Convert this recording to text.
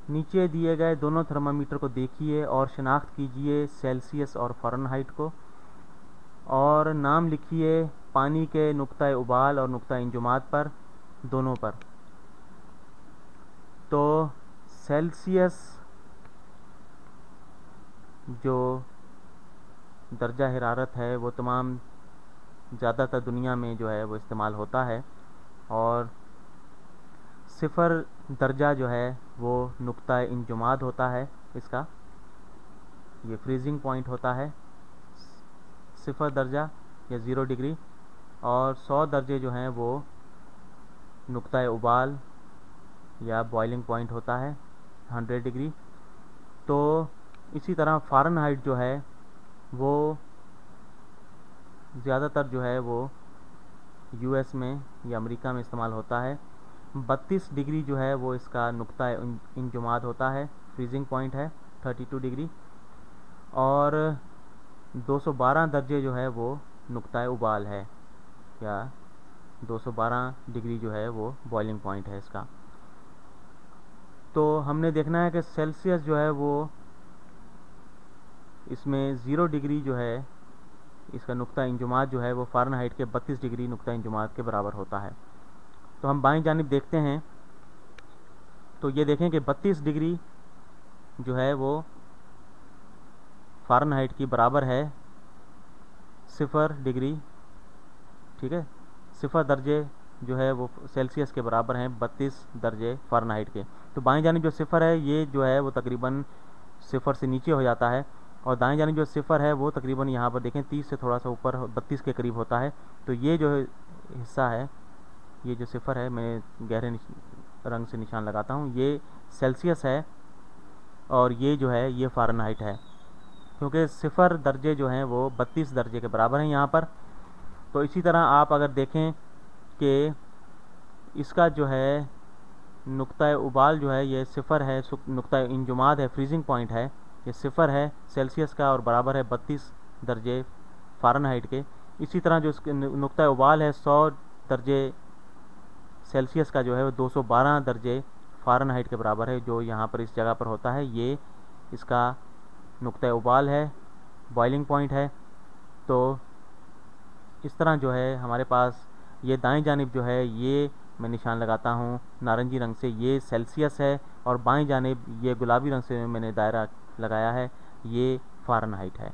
नीचे दिए गए दोनों थर्मामीटर को देखिए और शिनाख्त कीजिए सेल्सियस और फ़ारेनहाइट को, और नाम लिखिए पानी के नुक्ता उबाल और नुक्ता इंजुमात पर, दोनों पर। तो सेल्सियस जो दर्जा हरारत है वो तमाम ज़्यादातर दुनिया में जो है वो इस्तेमाल होता है, और 0 दर्जा जो है वो नुक्ता इंजुमाद होता है, इसका ये फ्रीजिंग पॉइंट होता है 0 दर्जा या 0 डिग्री, और 100 दर्जे जो हैं वो नुक्ता उबाल या बॉइलिंग पॉइंट होता है 100 डिग्री। तो इसी तरह फ़ारेनहाइट जो है वो ज़्यादातर जो है वो यूएस में या अमेरिका में इस्तेमाल होता है। 32 डिग्री जो है वो इसका नुक्ता इंजुमाद होता है, फ्रीजिंग पॉइंट है 32 डिग्री, और 212 दर्जे जो है वो नुक्ता उबाल है, या 212 डिग्री जो है वो बॉइलिंग पॉइंट है इसका। तो हमने देखना है कि सेल्सियस जो है वो इसमें 0 डिग्री जो है इसका नुक्ता इंजुमात जो है वो फ़ारेनहाइट के 32 डिग्री नुक्ता इंजुमात के बराबर होता है। तो हम बाईं जानिब देखते हैं तो ये देखें कि 32 डिग्री जो है वो फ़ारेनहाइट की बराबर है 0 डिग्री, ठीक है। 0 दर्जे जो है वो सेल्सियस के बराबर हैं 32 दर्जे फ़ारेनहाइट के। तो बाईं जानिब जो 0 है ये जो है वो तकरीबन 0 से नीचे हो जाता है, और दाएं जानिब जो 0 है वो तकरीबन यहाँ पर देखें 30 से थोड़ा सा ऊपर 32 के करीब होता है। तो ये जो हिस्सा है, ये जो 0 है, मैं गहरे रंग से निशान लगाता हूँ, ये सेल्सियस है और ये जो है ये फ़ारेनहाइट है, क्योंकि 0 दर्जे जो हैं वो 32 दर्जे के बराबर हैं यहाँ पर। तो इसी तरह आप अगर देखें कि इसका जो है नुक्ता उबाल जो है ये 0 है, नुक्ता इंजुमाद है, फ्रीजिंग पॉइंट है, ये 0 है सेल्सियस का और बराबर है 32 दर्जे फ़ारेनहाइट के। इसी तरह जो नुक्ता उबाल है 100 दर्जे सेल्सियस का जो है वो 212 दर्जे फ़ारेनहाइट के बराबर है, जो यहाँ पर इस जगह पर होता है, ये इसका नुक्ता उबाल है, बॉइलिंग पॉइंट है। तो इस तरह जो है हमारे पास ये दाएं जानिब जो है ये मैं निशान लगाता हूँ नारंगी रंग से, ये सेल्सियस है, और बाएं जानिब ये गुलाबी रंग से मैंने दायरा लगाया है, ये फ़ारेनहाइट है।